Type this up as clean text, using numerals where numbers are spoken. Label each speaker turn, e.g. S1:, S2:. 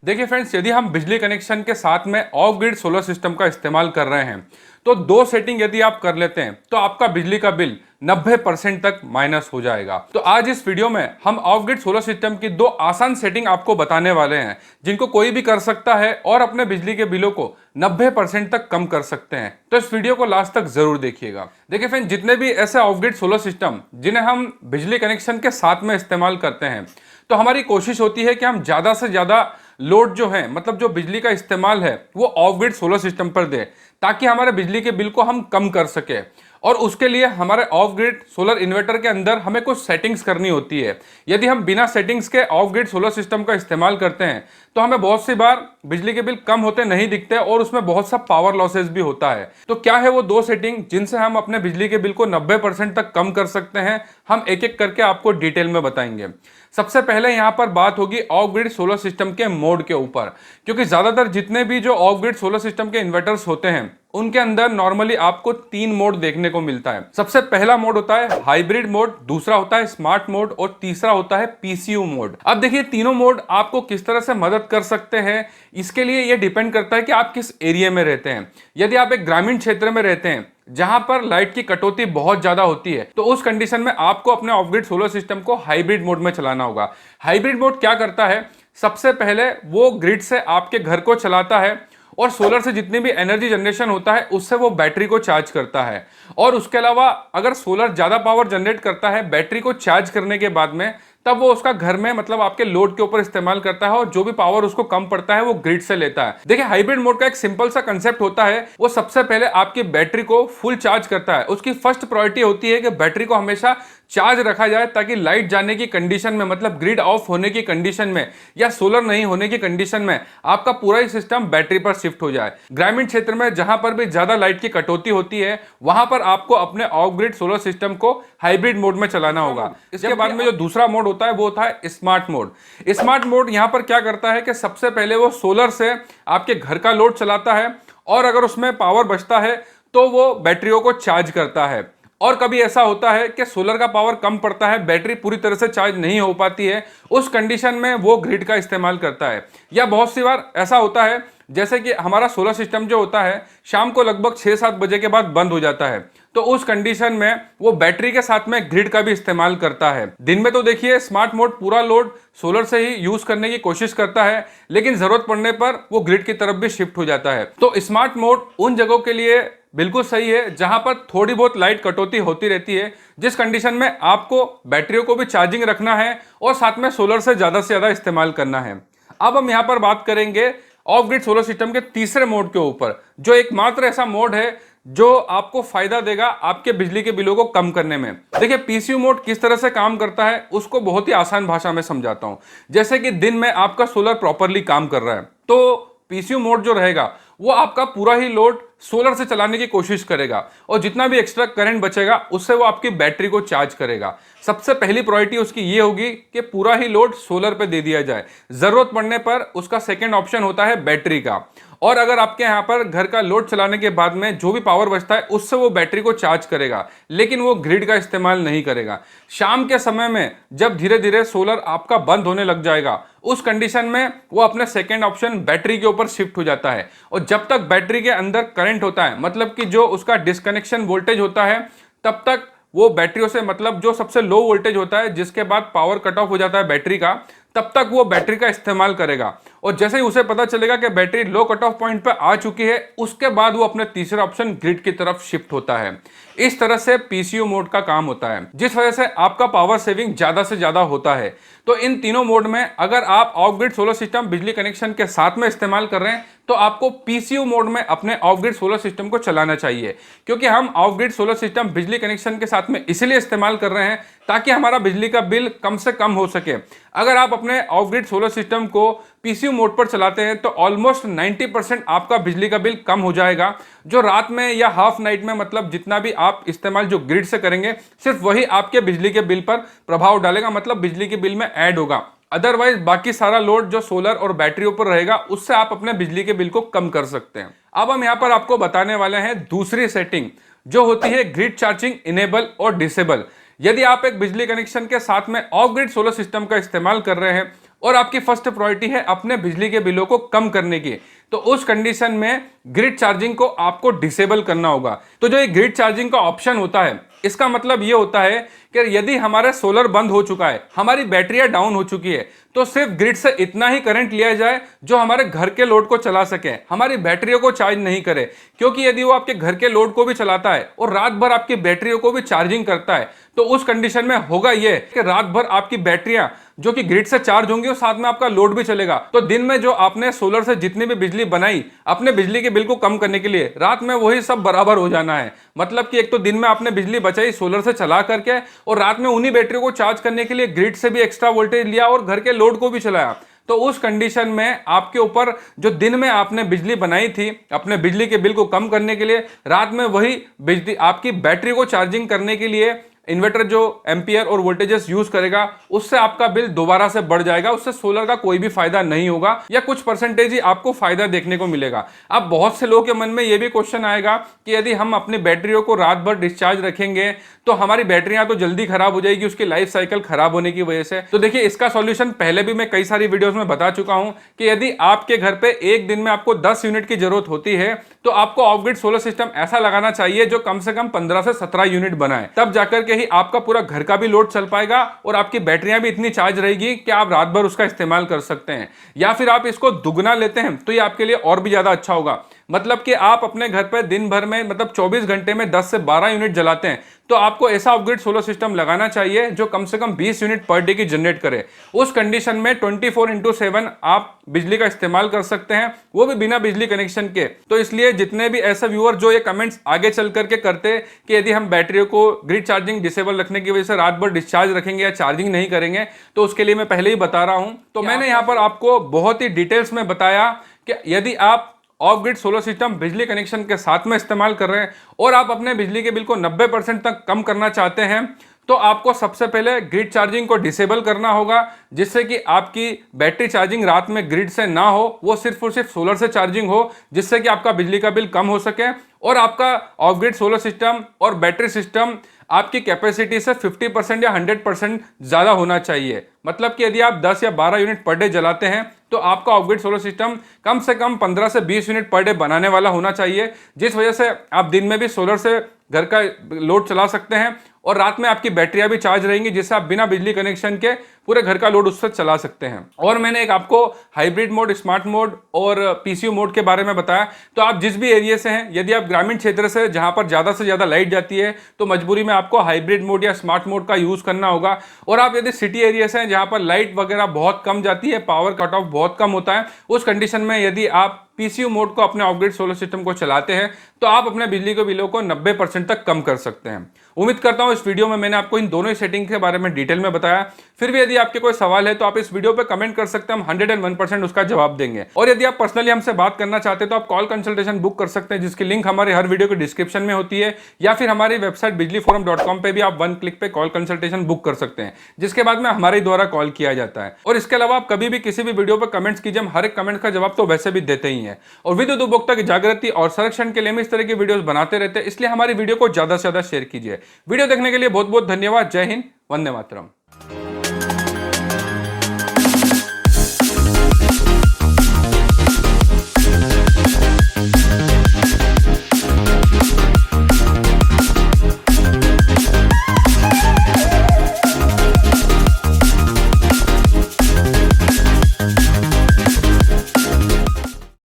S1: देखिए फ्रेंड्स, यदि हम बिजली कनेक्शन के साथ में ऑफ ग्रिड सोलर सिस्टम का इस्तेमाल कर रहे हैं तो दो सेटिंग यदि आप कर लेते हैं तो आपका बिजली का बिल 90% तक माइनस हो जाएगा। तो आज इस वीडियो में हम ऑफ ग्रिड सोलर सिस्टम की दो आसान सेटिंग आपको बताने वाले हैं जिनको कोई भी कर सकता है और अपने बिजली के बिलों को 90% तक कम कर सकते हैं। तो इस वीडियो को लास्ट तक जरूर देखिएगा। देखिए फ्रेंड्स, जितने भी ऐसे ऑफ ग्रिड सोलर सिस्टम जिन्हें हम बिजली कनेक्शन के साथ में इस्तेमाल करते हैं तो हमारी कोशिश होती है कि हम ज्यादा से ज्यादा लोड जो है, मतलब जो बिजली का इस्तेमाल है, वो ऑफ ग्रिड सोलर सिस्टम पर दे ताकि हमारे बिजली के बिल को हम कम कर सके। और उसके लिए हमारे ऑफ ग्रिड सोलर इन्वर्टर के अंदर हमें कुछ सेटिंग्स करनी होती है। यदि हम बिना सेटिंग्स के ऑफ ग्रिड सोलर सिस्टम का इस्तेमाल करते हैं तो हमें बहुत सी बार बिजली के बिल कम होते नहीं दिखते और उसमें बहुत सा पावर लॉसेस भी होता है। तो क्या है वो दो सेटिंग जिनसे हम अपने बिजली के बिल को 90% तक कम कर सकते हैं, हम एक एक करके आपको डिटेल में बताएंगे। सबसे पहले यहां पर बात होगी ऑफ ग्रिड सोलर सिस्टम के मोड के ऊपर, क्योंकि ज्यादातर जितने भी जो ऑफ ग्रिड सोलर सिस्टम के इन्वर्टर्स होते हैं उनके अंदर नॉर्मली आपको 3 मोड देखने को मिलता है। सबसे पहला मोड होता है हाइब्रिड मोड, दूसरा होता है स्मार्ट मोड और तीसरा होता है पीसीयू मोड। अब देखिए, तीनों मोड आपको किस तरह से मदद कर सकते हैं, इसके लिए यह डिपेंड करता है कि आप किस एरिया में रहते हैं। यदि आप एक ग्रामीण क्षेत्र में रहते हैं जहां पर लाइट की कटौती बहुत ज्यादा होती है तो उस कंडीशन में आपको अपने ऑफ ग्रिड सोलर सिस्टम को हाइब्रिड मोड में चलाना होगा। हाइब्रिड मोड क्या करता है, सबसे पहले वो ग्रिड से आपके घर को चलाता है और सोलर से जितनी भी एनर्जी जनरेशन होता है उससे वो बैटरी को चार्ज करता है। और उसके अलावा अगर सोलर ज्यादा पावर जनरेट करता है बैटरी को चार्ज करने के बाद में, तब वो उसका घर में मतलब आपके लोड के ऊपर इस्तेमाल करता है और जो भी पावर उसको कम पड़ता है वो ग्रिड से लेता है। देखिए, हाइब्रिड मोड का एक सिंपल सा कंसेप्ट होता है, वो सबसे पहले आपकी बैटरी को फुल चार्ज करता है। उसकी फर्स्ट प्रायोरिटी होती है कि बैटरी को हमेशा चार्ज रखा जाए ताकि लाइट जाने की कंडीशन में, मतलब ग्रिड ऑफ होने की कंडीशन में या सोलर नहीं होने की कंडीशन में आपका पूरा ही सिस्टम बैटरी पर शिफ्ट हो जाए। ग्रामीण क्षेत्र में जहां पर भी ज्यादा लाइट की कटौती होती है वहां पर आपको अपने ऑफ ग्रिड सोलर सिस्टम को हाइब्रिड मोड में चलाना होगा। इसके बाद में जो दूसरा मोड होता है वो होता है स्मार्ट मोड। स्मार्ट मोड यहां पर क्या करता है कि सबसे पहले वो सोलर से आपके घर का लोड चलाता है और अगर उसमें पावर बचता है तो वो बैटरियों को चार्ज करता है। और कभी ऐसा होता है कि सोलर का पावर कम पड़ता है, बैटरी पूरी तरह से चार्ज नहीं हो पाती है, उस कंडीशन में वो ग्रिड का इस्तेमाल करता है। या बहुत सी बार ऐसा होता है जैसे कि हमारा सोलर सिस्टम जो होता है शाम को लगभग 6-7 बजे के बाद बंद हो जाता है, तो उस कंडीशन में वो बैटरी के साथ में ग्रिड का भी इस्तेमाल करता है। दिन में तो देखिए स्मार्ट मोड पूरा लोड सोलर से ही यूज करने की कोशिश करता है, लेकिन जरूरत पड़ने पर वो ग्रिड की तरफ भी शिफ्ट हो जाता है। तो स्मार्ट मोड उन जगहों के लिए बिल्कुल सही है जहां पर थोड़ी बहुत लाइट कटौती होती रहती है, जिस कंडीशन में आपको बैटरियों को भी चार्जिंग रखना है और साथ में सोलर से ज्यादा इस्तेमाल करना है। अब हम यहां पर बात करेंगे ऑफ ग्रिड सोलर सिस्टम के तीसरे मोड के ऊपर, जो एकमात्र ऐसा मोड है जो आपको फायदा देगा आपके बिजली के बिलों को कम करने में। देखिए, पीसीयू मोड किस तरह से काम करता है उसको बहुत ही आसान भाषा में समझाता हूं। जैसे कि दिन में आपका सोलर प्रॉपरली काम कर रहा है तो पीसीयू मोड जो रहेगा वो आपका पूरा ही लोड सोलर से चलाने की कोशिश करेगा और जितना भी एक्स्ट्रा करंट बचेगा उससे वो आपकी बैटरी को चार्ज करेगा। सबसे पहली प्रायोरिटी उसकी ये होगी कि पूरा ही लोड सोलर पे दे दिया जाए। जरूरत पड़ने पर उसका सेकंड ऑप्शन होता है बैटरी का। और अगर आपके यहाँ पर घर का लोड चलाने के बाद में जो भी पावर बचता है उससे वो बैटरी को चार्ज करेगा, लेकिन वो ग्रिड का इस्तेमाल नहीं करेगा। शाम के समय में जब धीरे धीरे सोलर आपका बंद होने लग जाएगा उस कंडीशन में वो अपने सेकंड ऑप्शन बैटरी के ऊपर शिफ्ट हो जाता है। और जब तक बैटरी के अंदर करंट होता है, मतलब कि जो उसका डिस्कनेक्शन वोल्टेज होता है, तब तक वो बैटरियों से, मतलब जो सबसे लो वोल्टेज होता है जिसके बाद पावर कट ऑफ हो जाता है बैटरी का, तब तक वो बैटरी का इस्तेमाल करेगा। और जैसे ही उसे पता चलेगा कि battery low cut off point पर आ चुकी है उसके बाद वो अपने तीसरे ऑप्शन ग्रिड की तरफ शिफ्ट होता है। इस तरह से पीसीयू मोड का काम होता है, जिस वजह से आपका पावर सेविंग ज्यादा से ज्यादा होता है। तो इन तीनों मोड में अगर आप ऑफ ग्रिड सोलर सिस्टम बिजली कनेक्शन के साथ में इस्तेमाल कर रहे हैं तो आपको पीसीयू मोड में अपने ऑफ ग्रिड सोलर सिस्टम को चलाना चाहिए, क्योंकि हम ऑफ ग्रिड सोलर सिस्टम बिजली कनेक्शन के साथ में इसलिए इस्तेमाल कर रहे हैं ताकि हमारा बिजली का बिल कम से कम हो सके। अगर आप अपने ऑफ ग्रिड सोलर सिस्टम को पीसीयू मोड पर चलाते हैं तो ऑलमोस्ट 90% आपका बिजली का बिल कम हो जाएगा। जो रात में या हाफ नाइट में, मतलब जितना भी आप इस्तेमाल जो ग्रिड से करेंगे सिर्फ वही आपके बिजली के बिल पर प्रभाव डालेगा, मतलब बिजली के बिल में ऐड होगा। अदरवाइज बाकी सारा लोड जो सोलर और बैटरियों पर रहेगा उससे आप अपने बिजली के बिल को कम कर सकते हैं। अब हम यहां पर आपको बताने वाले हैं दूसरी सेटिंग जो होती है ग्रिड चार्जिंग इनेबल और डिसेबल। यदि आप एक बिजली कनेक्शन के साथ में ऑफ ग्रिड सोलर सिस्टम का इस्तेमाल कर रहे हैं और आपकी फर्स्ट प्रायोरिटी है अपने बिजली के बिलों को कम करने की, तो उस कंडीशन में ग्रिड चार्जिंग को आपको डिसेबल करना होगा। तो जो ये ग्रिड चार्जिंग का ऑप्शन होता है, इसका मतलब ये होता है कि यदि हमारा सोलर बंद हो चुका है, हमारी बैटरियां डाउन हो चुकी है, तो सिर्फ ग्रिड से इतना ही करंट लिया जाए जो हमारे घर के लोड को चला सके, हमारी बैटरियों को चार्ज नहीं करे। क्योंकि यदि वो आपके घर के लोड को भी चलाता है और रात भर आपकी बैटरियों को भी चार्जिंग करता है, तो उस कंडीशन में होगा ये कि रात भर आपकी बैटरियां जो कि ग्रिड से चार्ज होंगी और साथ में आपका लोड भी चलेगा। तो दिन में जो आपने सोलर से जितनी भी बिजली बनाई अपने बिजली के बिल को कम करने के लिए, रात में वही सब बराबर हो जाना है। मतलब कि एक तो दिन में आपने बिजली बचाई सोलर से चला करके, और रात में उन्हीं बैटरियों को चार्ज करने के लिए ग्रिड से भी एक्स्ट्रा वोल्टेज लिया और घर के लोड को भी चलाया। तो उस कंडीशन में आपके ऊपर जो दिन में आपने बिजली बनाई थी अपने बिजली के बिल को कम करने के लिए, रात में वही बिजली आपकी बैटरी को चार्जिंग करने के लिए इन्वर्टर जो एम्पियर और वोल्टेजेस यूज करेगा, उससे आपका बिल दोबारा से बढ़ जाएगा। उससे सोलर का कोई भी फायदा नहीं होगा या कुछ परसेंटेज ही आपको फायदा देखने को मिलेगा। अब बहुत से लोगों के मन में यह भी क्वेश्चन आएगा कि यदि हम अपनी बैटरियों को रात भर डिस्चार्ज रखेंगे तो हमारी बैटरियां तो जल्दी खराब हो जाएगी उसकी लाइफ साइकिल खराब होने की वजह से। तो देखिए, इसका सॉल्यूशन पहले भी मैं कई सारी वीडियोस में बता चुका हूं कि यदि आपके घर पे एक दिन में आपको 10 यूनिट की जरूरत होती है, तो आपको ऑफ ग्रिड सोलर सिस्टम ऐसा लगाना चाहिए जो कम से कम 15 से 17 यूनिट बनाए। तब जाकर के ही आपका पूरा घर का भी लोड चल पाएगा और आपकी बैटरियां भी इतनी चार्ज रहेगी कि आप रात भर उसका इस्तेमाल कर सकते हैं। या फिर आप इसको दुगना लेते हैं तो ये आपके लिए और भी ज्यादा अच्छा होगा। मतलब कि आप अपने घर पर दिन भर में मतलब 24 घंटे में 10 से 12 यूनिट जलाते हैं, तो आपको ऐसा ऑफ ग्रिड सोलर सिस्टम लगाना चाहिए जो कम से कम 20 यूनिट पर डे की जनरेट करे। उस कंडीशन में 24/7 आप बिजली का इस्तेमाल कर सकते हैं, वो भी बिना बिजली कनेक्शन के। तो इसलिए जितने भी ऐसे व्यूअर जो ये कमेंट्स आगे चल करके करते कि यदि हम बैटरियों को ग्रिड चार्जिंग डिसेबल रखने की वजह से रात भर डिस्चार्ज रखेंगे या चार्जिंग नहीं करेंगे, तो उसके लिए मैं पहले ही बता रहा हूं। तो मैंने यहां पर आपको बहुत ही डिटेल्स में बताया कि यदि आप ऑफ ग्रिड सोलर सिस्टम बिजली कनेक्शन के साथ में इस्तेमाल कर रहे हैं और आप अपने बिजली के बिल को 90% तक कम करना चाहते हैं, तो आपको सबसे पहले ग्रिड चार्जिंग को डिसेबल करना होगा, जिससे कि आपकी बैटरी चार्जिंग रात में ग्रिड से ना हो, वो सिर्फ और सिर्फ सोलर से चार्जिंग हो, जिससे कि आपका बिजली का बिल कम हो सके और आपका ऑफ ग्रिड सोलर सिस्टम और बैटरी सिस्टम आपकी कैपेसिटी से 50% या 100% ज्यादा होना चाहिए। मतलब कि यदि आप 10 या 12 यूनिट पर डे जलाते हैं तो आपका ऑफ ग्रिड सोलर सिस्टम कम से कम 15 से 20 यूनिट पर डे बनाने वाला होना चाहिए, जिस वजह से आप दिन में भी सोलर से घर का लोड चला सकते हैं और रात में आपकी बैटरियां भी चार्ज रहेंगी, जिससे आप बिना बिजली कनेक्शन के पूरे घर का लोड उससे चला सकते हैं। और मैंने एक आपको हाइब्रिड मोड, स्मार्ट मोड और पीसीयू मोड के बारे में बताया। तो आप जिस भी एरिया से हैं, यदि आप ग्रामीण क्षेत्र से जहां पर ज्यादा से ज्यादा लाइट जाती है, तो मजबूरी में आपको हाइब्रिड मोड या स्मार्ट मोड का यूज करना होगा। और आप यदि सिटी एरिया से हैं जहां पर लाइट वगैरह बहुत कम जाती है, पावर कट ऑफ बहुत कम होता है, उस कंडीशन में यदि आप पीसीयू मोड को अपने ऑफ ग्रिड सोलर सिस्टम को चलाते हैं, तो आप अपने बिजली के बिलों को 90% तक कम कर सकते हैं। उम्मीद करता हूं इस वीडियो में मैंने आपको इन दोनों ही सेटिंग के बारे में डिटेल में बताया। फिर भी यदि आपके कोई सवाल है तो आप इस वीडियो पे कमेंट कर सकते हैं, हम 101% उसका जवाब देंगे। और यदि आप पर्सनली हमसे बात करना चाहते हैं तो आप कॉल कंसल्टेशन बुक कर सकते हैं, जिसकी लिंक हमारे हर वीडियो के डिस्क्रिप्शन में होती है, या फिर हमारी वेबसाइट bijliforum.com पे भी आप 1 क्लिक पे कॉल कंसल्टेशन बुक कर सकते हैं, जिसके बाद में हमारे द्वारा कॉल किया जाता है। और इसके अलावा आप कभी भी किसी भी वीडियो पर कमेंट्स कीजिए, हम हर एक कमेंट का जवाब तो वैसे भी देते ही हैं। और विद्युत उपभोक्ता की जागृति और संरक्षण के लिए हम इस तरह की वीडियोस बनाते रहते हैं, इसलिए हमारी वीडियो को ज्यादा से ज्यादा शेयर कीजिए। वीडियो देखने के लिए बहुत बहुत धन्यवाद। जय हिंद, वंदे मातरम।